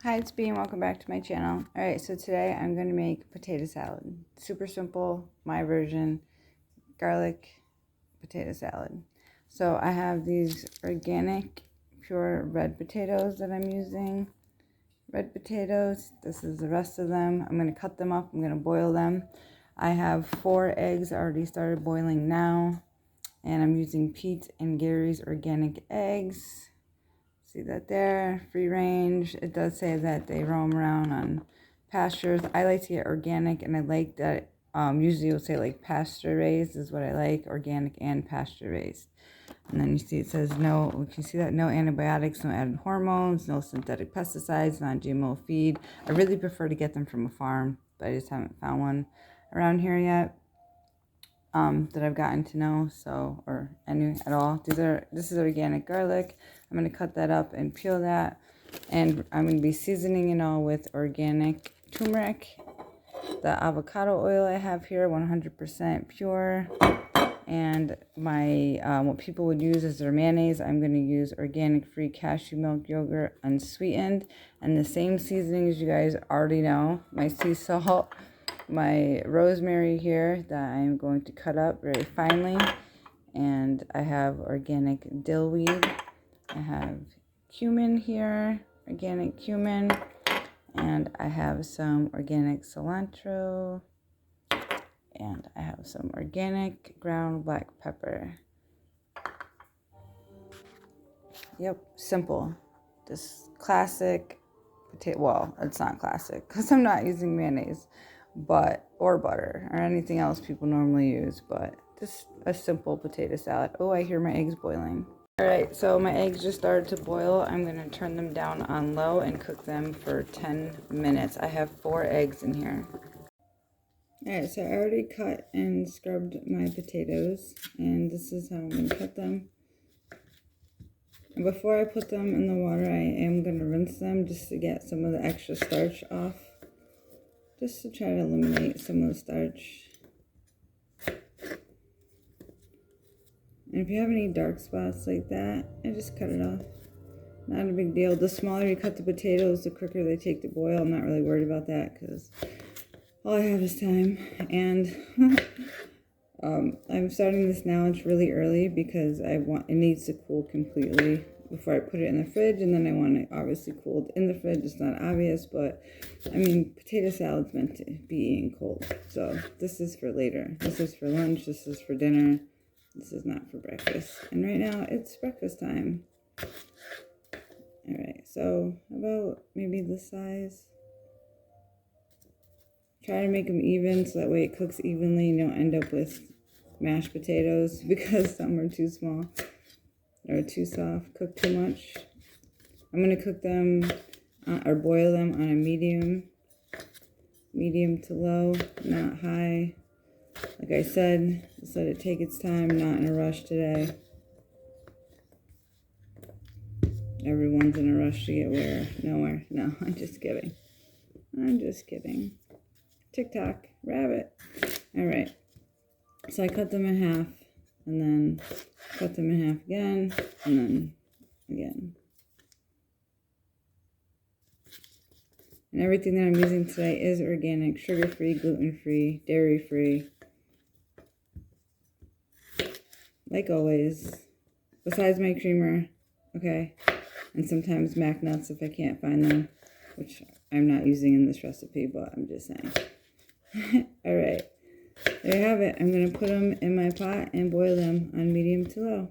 Hi, it's B and welcome back to my channel. Alright, so today I'm going to make potato salad. Super simple, my version, garlic potato salad. So I have these organic, pure red potatoes that I'm using. Red potatoes, this is the rest of them. I'm going to cut them up, I'm going to boil them. I have 4 eggs already started boiling now. And I'm using Pete and Gary's organic eggs. See that there, free range. It does say that they roam around on pastures. I like to get organic, and I like that. Usually it'll say like pasture raised is what I like, organic and pasture raised. And then you see it says no, you can see that no antibiotics, no added hormones, no synthetic pesticides, non-GMO feed. I really prefer to get them from a farm, but I just haven't found one around here yet. That I've gotten to know, so, or any at all. This is organic garlic. I'm going to cut that up and peel that, and I'm going to be seasoning it all with organic turmeric. The avocado oil I have here, 100% pure, and my what people would use as their mayonnaise, I'm going to use organic free cashew milk yogurt unsweetened, and the same seasonings you guys already know. My sea salt, my rosemary here that I'm going to cut up very finely, and I have organic dill weed. I have cumin here, organic cumin, and I have some organic cilantro, and I have some organic ground black pepper. Yep, simple. Just classic potato. Well, it's not classic because I'm not using mayonnaise, or butter or anything else people normally use, but just a simple potato salad. Oh, I hear my eggs boiling. Alright, so my eggs just started to boil. I'm going to turn them down on low and cook them for 10 minutes. I have 4 eggs in here. Alright, so I already cut and scrubbed my potatoes, and this is how I'm going to cut them. And before I put them in the water, I am going to rinse them just to get some of the extra starch off. Just to try to eliminate some of the starch. And if you have any dark spots like that, I just cut it off. Not a big deal. The smaller you cut the potatoes, the quicker they take to boil. I'm not really worried about that because all I have is time. And I'm starting this now. It's really early because it needs to cool completely before I put it in the fridge, and then I want it obviously cooled in the fridge. It's not obvious, but I mean, potato salad's meant to be eaten cold. So this is for later. This is for lunch. This is for dinner. This is not for breakfast. And right now it's breakfast time. Alright, so about maybe this size. Try to make them even so that way it cooks evenly and you don't end up with mashed potatoes because some are too small or too soft, cook too much. I'm going to cook them or boil them on a medium to low, not high. Like I said, just let it take its time, not in a rush today. Everyone's in a rush to get where? Nowhere. No, I'm just kidding. I'm just kidding. TikTok, rabbit. Alright. So I cut them in half, and then cut them in half again, and then again. And everything that I'm using today is organic, sugar-free, gluten-free, dairy-free. Like always. Besides my creamer, okay? And sometimes mac nuts if I can't find them, which I'm not using in this recipe, but I'm just saying. Alright. There you have it. I'm going to put them in my pot and boil them on medium to low.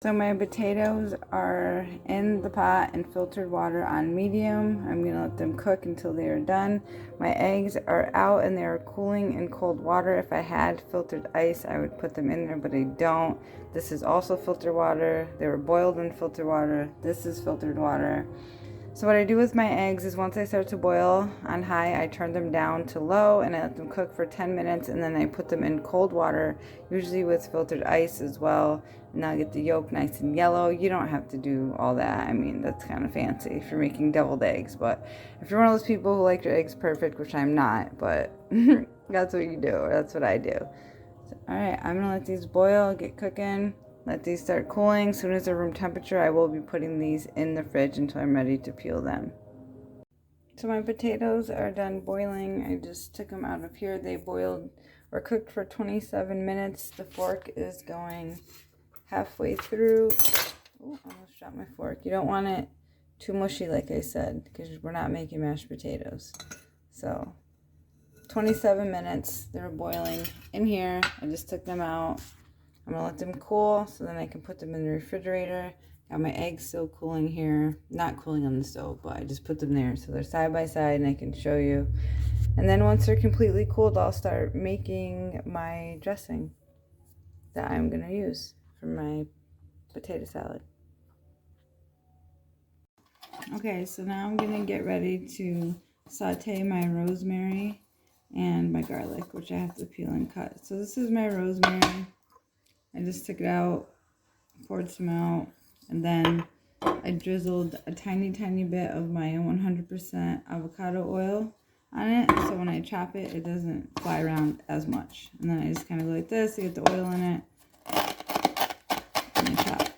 So my potatoes are in the pot in filtered water on medium. I'm going to let them cook until they are done. My eggs are out and they are cooling in cold water. If I had filtered ice, I would put them in there, but I don't. This is also filtered water. They were boiled in filtered water. This is filtered water. So what I do with my eggs is once they start to boil on high, I turn them down to low and I let them cook for 10 minutes, and then I put them in cold water, usually with filtered ice as well, and I'll get the yolk nice and yellow. You don't have to do all that. I mean, that's kind of fancy if you're making deviled eggs, but if you're one of those people who like your eggs perfect, which I'm not, but that's what you do, or that's what I do. So, alright, I'm going to let these boil, get cooking. let these start cooling. As soon as they're room temperature, I will be putting these in the fridge until I'm ready to peel them. So my potatoes are done boiling. I just took them out of here. They boiled or cooked for 27 minutes. The fork is going halfway through. Oh, I almost dropped my fork. You don't want it too mushy, like I said, because we're not making mashed potatoes. So 27 minutes, they're boiling in here. I just took them out. I'm gonna let them cool so then I can put them in the refrigerator. Got my eggs still cooling here. Not cooling on the stove, but I just put them there so they're side by side and I can show you. And then once they're completely cooled, I'll start making my dressing that I'm gonna use for my potato salad. Okay, so now I'm gonna get ready to saute my rosemary and my garlic, which I have to peel and cut. So this is my rosemary. I just took it out, poured some out, and then I drizzled a tiny bit of my 100% avocado oil on it, so when I chop it, it doesn't fly around as much. And then I just kind of go like this to get the oil in it, and I chop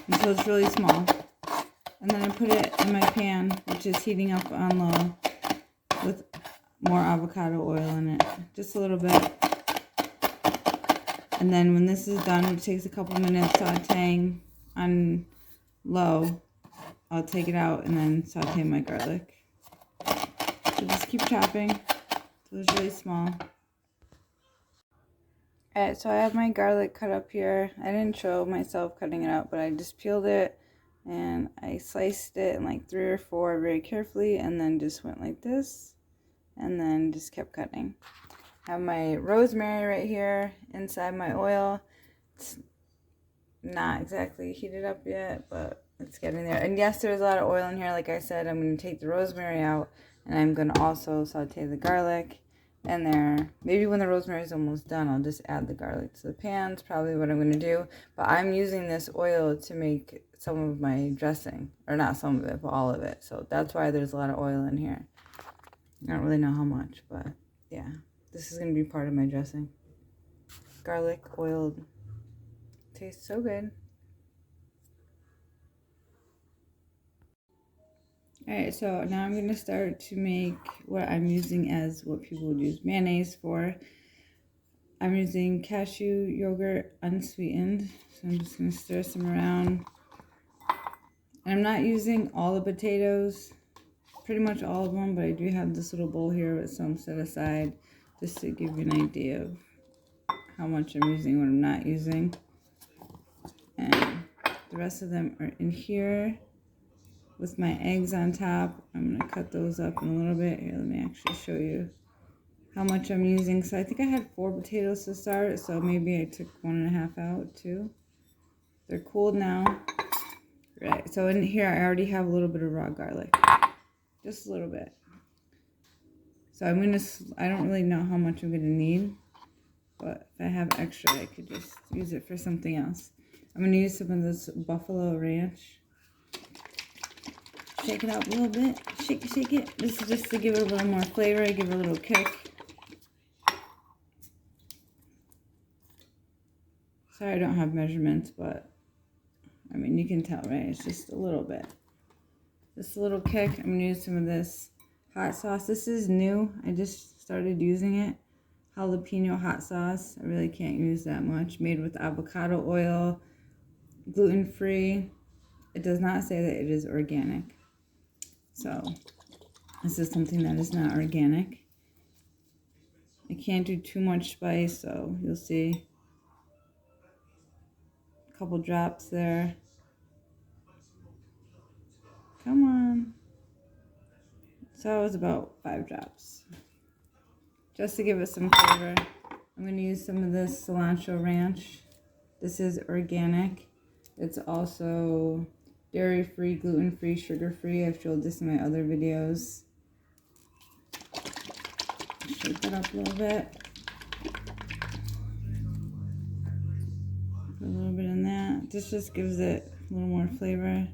until it's really small. And then I put it in my pan, which is heating up on low, with more avocado oil in it, just a little bit. And then when this is done, it takes a couple minutes sauteing on low. I'll take it out and then saute my garlic. So just keep chopping till it's really small. Alright, so I have my garlic cut up here. I didn't show myself cutting it up, but I just peeled it and I sliced it in like 3 or 4 very carefully, and then just went like this and then just kept cutting. I have my rosemary right here inside my oil. It's not exactly heated up yet, but it's getting there. And yes, there's a lot of oil in here. Like I said, I'm going to take the rosemary out, and I'm going to also saute the garlic in there. Maybe when the rosemary is almost done, I'll just add the garlic to the pan. It's probably what I'm going to do. But I'm using this oil to make some of my dressing. Or not some of it, but all of it. So that's why there's a lot of oil in here. I don't really know how much, but yeah. This is going to be part of my dressing. Garlic, oiled. Tastes so good. Alright, so now I'm going to start to make what I'm using as what people would use mayonnaise for. I'm using cashew yogurt unsweetened. So I'm just going to stir some around. And I'm not using all the potatoes. Pretty much all of them, but I do have this little bowl here with some set aside, just to give you an idea of how much I'm using, what I'm not using. And the rest of them are in here with my eggs on top. I'm going to cut those up in a little bit. Here, let me actually show you how much I'm using. So I think I had 4 potatoes to start, so maybe I took 1.5 out too. They're cooled now. Right, so in here I already have a little bit of raw garlic. Just a little bit. So I'm going to, I don't really know how much I'm going to need, but if I have extra, I could just use it for something else. I'm going to use some of this Buffalo Ranch. Shake it up a little bit. Shake it. This is just to give it a little more flavor, give it a little kick. Sorry I don't have measurements, but I mean, you can tell, right? It's just a little bit. Just a little kick. I'm going to use some of this hot sauce. This is new. I just started using it. Jalapeno hot sauce. I really can't use that much. Made with avocado oil, gluten-free. It does not say that it is organic. So this is something that is not organic. I can't do too much spice, so you'll see a couple drops there. Come on. So it was about 5 drops. Just to give it some flavor. I'm going to use some of this Cilantro Ranch. This is organic. It's also dairy-free, gluten-free, sugar-free. I've showed this in my other videos. Shake that up a little bit. Put a little bit in that. This just gives it a little more flavor.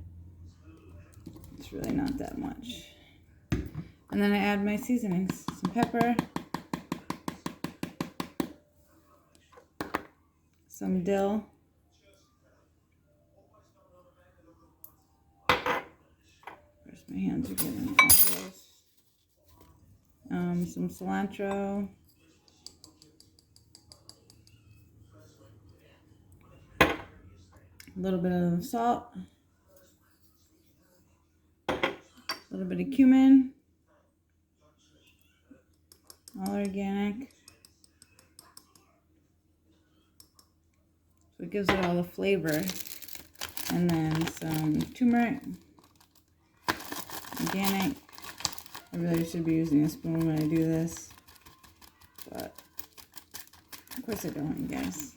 It's really not that much. And then I add my seasonings. Some pepper. some dill. First, my hands are getting all gross. Some cilantro. A little bit of salt. A little bit of cumin. All organic. So it gives it all the flavor. And then some turmeric. Organic. I really should be using a spoon when I do this, but of course I don't, you guys.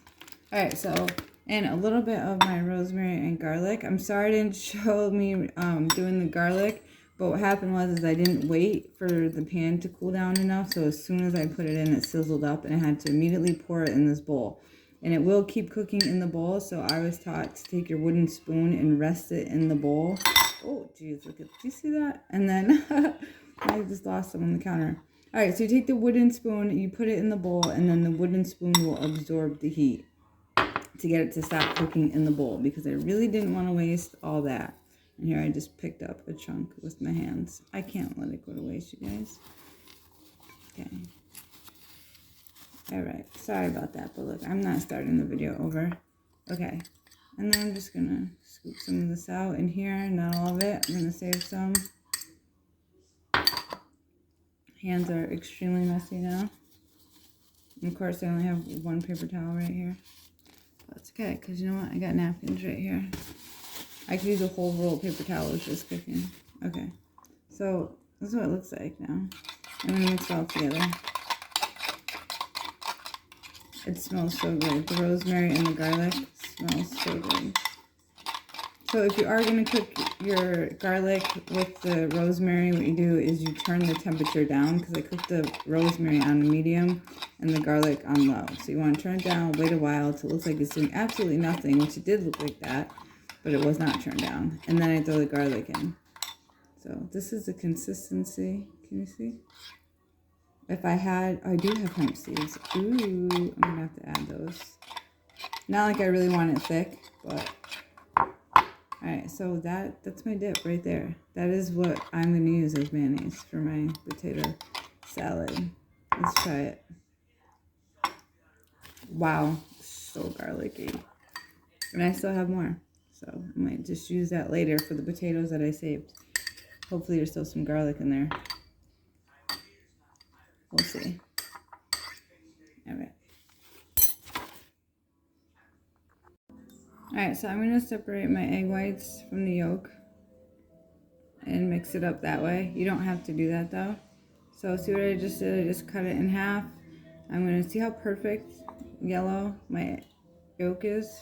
Alright, so, and a little bit of my rosemary and garlic. I'm sorry I didn't show me doing the garlic, but what happened was I didn't wait for the pan to cool down enough, so as soon as I put it in, it sizzled up, and I had to immediately pour it in this bowl. And it will keep cooking in the bowl, so I was taught to take your wooden spoon and rest it in the bowl. Oh, geez, look at, do you see that? And then, I just lost some on the counter. All right, so you take the wooden spoon, you put it in the bowl, and then the wooden spoon will absorb the heat to get it to stop cooking in the bowl, because I really didn't want to waste all that. And here I just picked up a chunk with my hands. I can't let it go to waste, you guys. Okay. All right, sorry about that, but look, I'm not starting the video over. Okay, and then I'm just gonna scoop some of this out in here, not all of it. I'm gonna save some. Hands are extremely messy now. And of course, I only have one paper towel right here. That's okay, because you know what? I got napkins right here. I could use a whole roll of paper towels just cooking. Okay, so this is what it looks like now. I'm gonna mix it all together. It smells so good. The rosemary and the garlic smells so good. So if you are going to cook your garlic with the rosemary, what you do is you turn the temperature down, because I cooked the rosemary on medium and the garlic on low. So you want to turn it down, wait a while until it looks like it's doing absolutely nothing, which it did look like that, but it was not turned down. And then I throw the garlic in. So this is the consistency. Can you see? If I had, oh, I do have hemp seeds. Ooh, I'm going to have to add those. Not like I really want it thick, but... Alright, so that's my dip right there. That is what I'm going to use as mayonnaise for my potato salad. Let's try it. Wow, so garlicky. And I still have more. So I might just use that later for the potatoes that I saved. Hopefully there's still some garlic in there. We'll see. Alright. Alright, so I'm going to separate my egg whites from the yolk and mix it up that way. You don't have to do that though. So see what I just did? I just cut it in half. I'm going to see how perfect yellow my yolk is.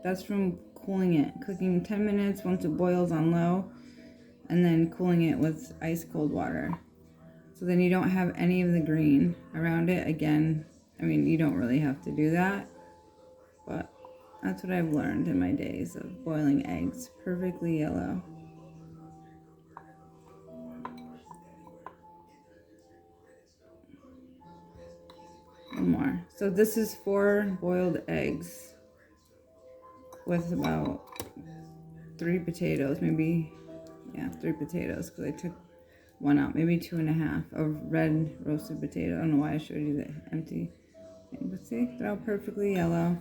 That's from cooling it. Cooking 10 minutes once it boils on low, and then cooling it with ice cold water. So then you don't have any of the green around it. Again, I mean, you don't really have to do that, but that's what I've learned in my days of boiling eggs. Perfectly yellow. One more. So this is 4 boiled eggs with about 3 potatoes, maybe, yeah, 3 potatoes, because I took one out, maybe 2.5 of red roasted potato. I don't know why I showed you the empty thing, but see, they're all perfectly yellow,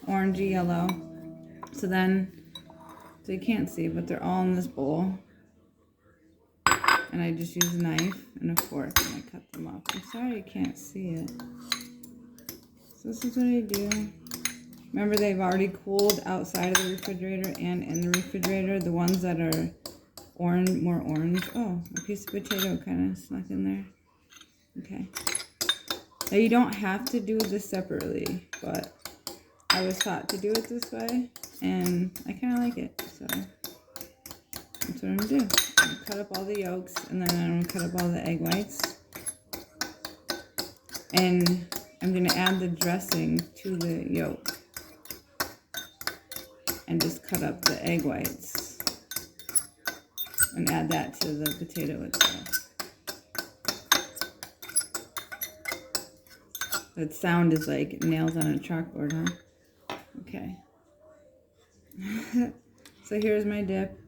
orangey yellow. So you can't see, but they're all in this bowl. And I just use a knife and a fork and I cut them up. I'm sorry you can't see it. So this is what I do. Remember, they've already cooled outside of the refrigerator and in the refrigerator. The ones that are orange, more orange. Oh, a piece of potato kind of snuck in there. Okay. Now you don't have to do this separately, but I was taught to do it this way, and I kind of like it. So that's what I'm gonna do. I'm gonna cut up all the yolks, and then I'm gonna cut up all the egg whites, and I'm gonna add the dressing to the yolk, and just cut up the egg whites and add that to the potato itself. That sound is like nails on a chalkboard, huh? Okay. So here's my dip,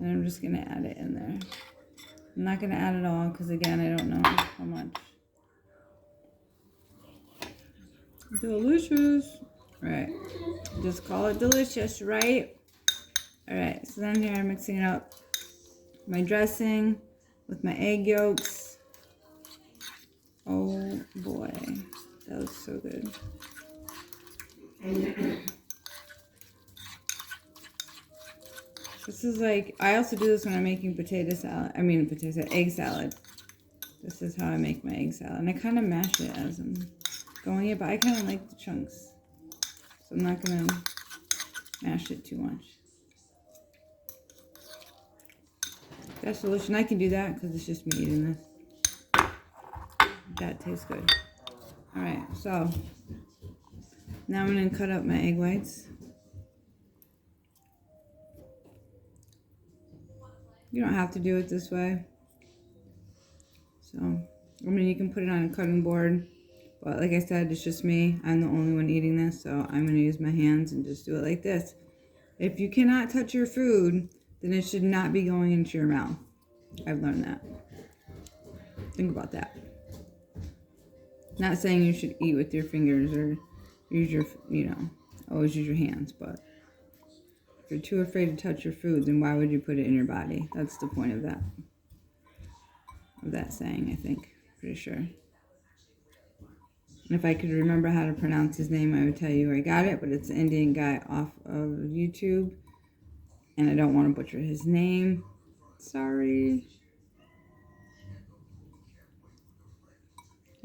and I'm just gonna add it in there. I'm not gonna add it all because again, I don't know how much. Delicious. Right. Just call it delicious, right? Alright, so then here I'm mixing up my dressing with my egg yolks. Oh boy, that was so good. This is like, I also do this when I'm making egg salad. This is how I make my egg salad. And I kind of mash it as I'm going it, but I kind of like the chunks. So I'm not going to mash it too much. That's delicious. And I can do that because it's just me eating this. That tastes good. Alright, so now I'm going to cut up my egg whites. You don't have to do it this way. So, I mean, you can put it on a cutting board. But like I said, it's just me. I'm the only one eating this. So I'm going to use my hands and just do it like this. If you cannot touch your food, then it should not be going into your mouth. I've learned that. Think about that. Not saying you should eat with your fingers or use your, always use your hands. But if you're too afraid to touch your food, then why would you put it in your body? That's the point of that saying, I think. Pretty sure. And if I could remember how to pronounce his name, I would tell you where I got it. But it's an Indian guy off of YouTube. And I don't want to butcher his name. Sorry.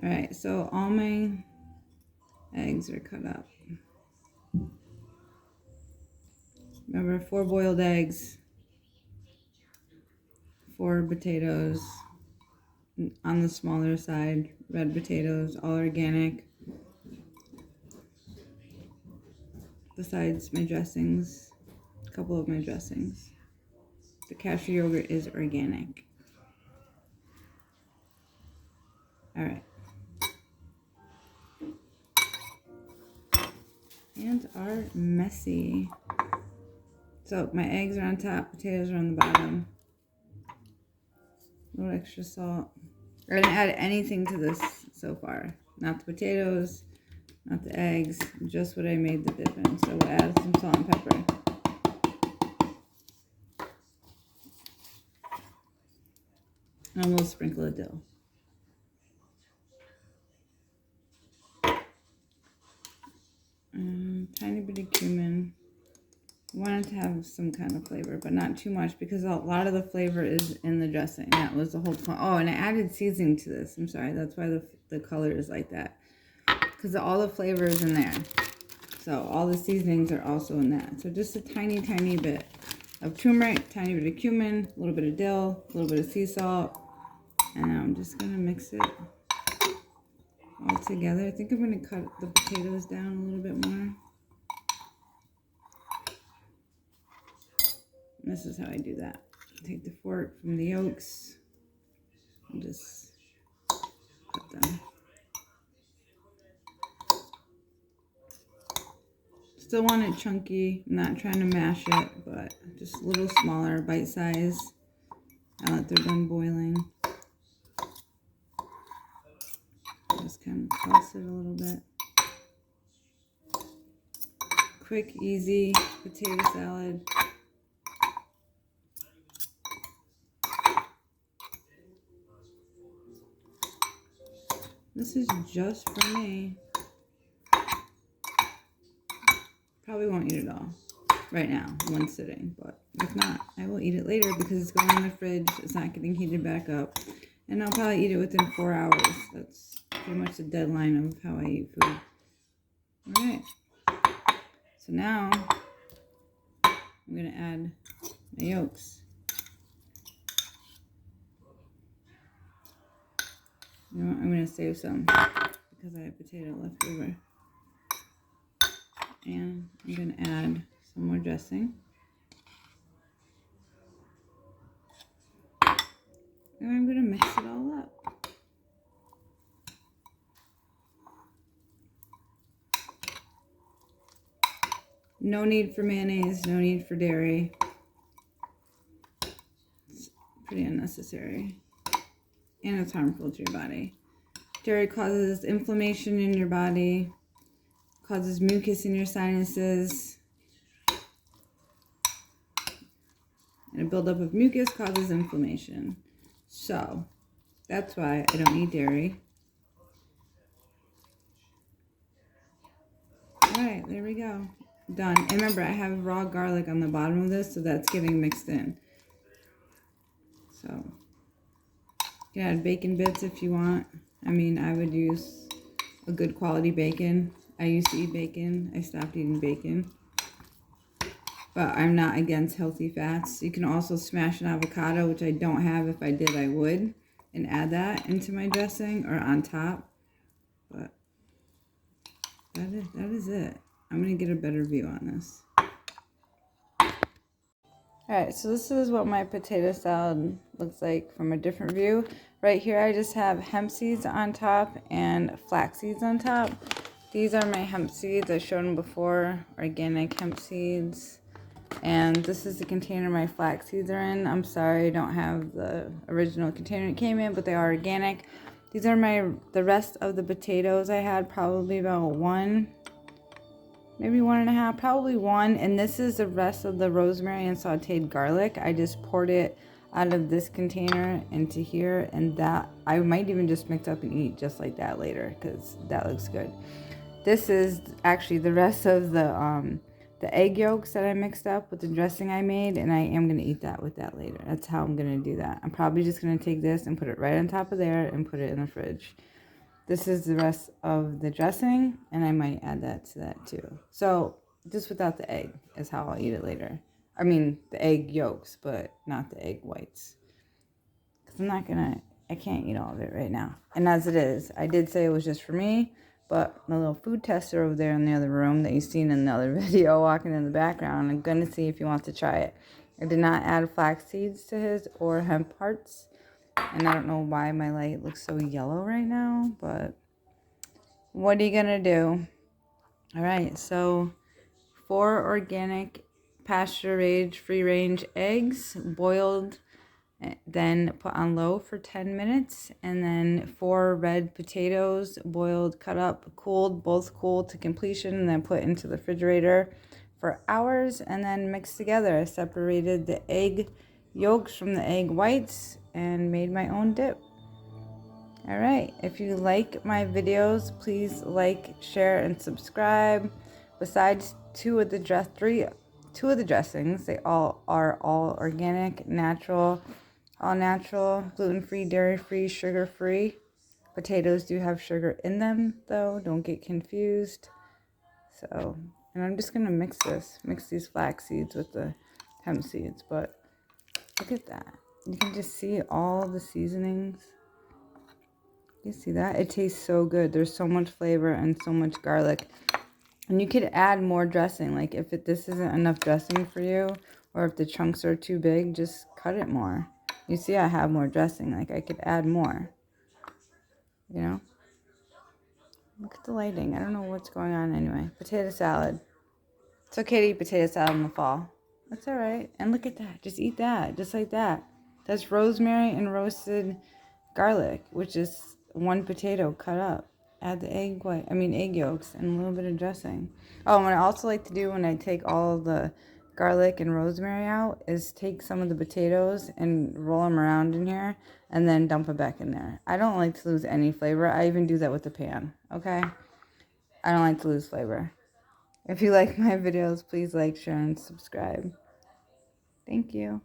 Alright, so all my eggs are cut up. Remember, 4 boiled eggs, 4 potatoes, on the smaller side, red potatoes, all organic. Besides my dressings, a couple of my dressings. The cashew yogurt is organic. Alright. And are messy. So my eggs are on top, potatoes are on the bottom. A little extra salt. I didn't add anything to this so far. Not the potatoes, not the eggs, just what I made the dip in. So we'll add some salt and pepper. And a little sprinkle of dill. Tiny bit of cumin. I wanted to have some kind of flavor, but not too much because a lot of the flavor is in the dressing. That was the whole point. Oh, and I added seasoning to this. I'm sorry. That's why the color is like that. Because all the flavor is in there. So all the seasonings are also in that. So just a tiny, tiny bit of turmeric, tiny bit of cumin, a little bit of dill, a little bit of sea salt. And I'm just going to mix it all together. I think I'm going to cut the potatoes down a little bit more. And this is how I do that. Take the fork from the yolks and just cut them. Still want it chunky. I'm not trying to mash it, but just a little smaller, bite size. Now that they're done boiling. Just kind of toss it a little bit. Quick, easy potato salad. This is just for me. Probably won't eat it all right now, one sitting. But if not, I will eat it later because it's going in the fridge. It's not getting heated back up. And I'll probably eat it within 4 hours. That's pretty much the deadline of how I eat food. Alright. So now, I'm going to add my yolks. You know what? I'm going to save some because I have potato left over. And I'm going to add some more dressing. And I'm going to mix it all up. No need for mayonnaise, no need for dairy. It's pretty unnecessary. And it's harmful to your body. Dairy causes inflammation in your body, causes mucus in your sinuses, and a buildup of mucus causes inflammation. So, that's why I don't eat dairy. Alright, there we go. Done. And remember, I have raw garlic on the bottom of this, so that's getting mixed in. So, you can add bacon bits if you want. I mean, I would use a good quality bacon. I used to eat bacon. I stopped eating bacon. But I'm not against healthy fats. You can also smash an avocado, which I don't have. If I did, I would. And add that into my dressing or on top. But that is it. I'm going to get a better view on this. Alright, so this is what my potato salad looks like from a different view. Right here I just have hemp seeds on top and flax seeds on top. These are my hemp seeds. I showed them before, organic hemp seeds. And this is the container my flax seeds are in. I'm sorry I don't have the original container it came in, but they are organic. These are the rest of the potatoes I had, probably about one. Maybe 1.5, probably one. And this is the rest of the rosemary and sauteed garlic. I just poured it out of this container into here, and that I might even just mix up and eat just like that later because that looks good. This is actually the rest of the egg yolks that I mixed up with the dressing I made, and I am going to eat that with that later. That's how I'm going to do that. I'm probably just going to take this and put it right on top of there and put it in the fridge. This is the rest of the dressing, and I might add that to that too. So, just without the egg is how I'll eat it later. I mean, the egg yolks, but not the egg whites. Because I can't eat all of it right now. And as it is, I did say it was just for me, but my little food tester over there in the other room that you've seen in the other video walking in the background, I'm going to see if he wants to try it. I did not add flax seeds to his or hemp hearts. And I don't know why my light looks so yellow right now, but what are you going to do? All right, so 4 organic pasture-raised free-range eggs, boiled, then put on low for 10 minutes. And then 4 red potatoes, boiled, cut up, cooled, both cooled to completion, and then put into the refrigerator for hours. And then mixed together. I separated the egg yolks from the egg whites and made my own dip. All right, if you like my videos, please like, share, and subscribe. Besides two of the dressings, they all are all organic, natural, all natural, gluten-free, dairy-free, sugar-free. Potatoes do have sugar in them, though. Don't get confused. So, and I'm just going to mix these flax seeds with the hemp seeds, but look at that. You can just see all the seasonings. You see that? It tastes so good. There's so much flavor and so much garlic. And you could add more dressing. Like if this isn't enough dressing for you, or if the chunks are too big, just cut it more. You see I have more dressing. Like I could add more. You know? Look at the lighting. I don't know what's going on anyway. Potato salad. It's okay to eat potato salad in the fall. That's all right. And look at that. Just eat that. Just like that. That's rosemary and roasted garlic, which is 1 potato cut up. Add the egg yolks and a little bit of dressing. Oh, and what I also like to do when I take all of the garlic and rosemary out is take some of the potatoes and roll them around in here and then dump it back in there. I don't like to lose any flavor. I even do that with the pan, okay? I don't like to lose flavor. If you like my videos, please like, share, and subscribe. Thank you.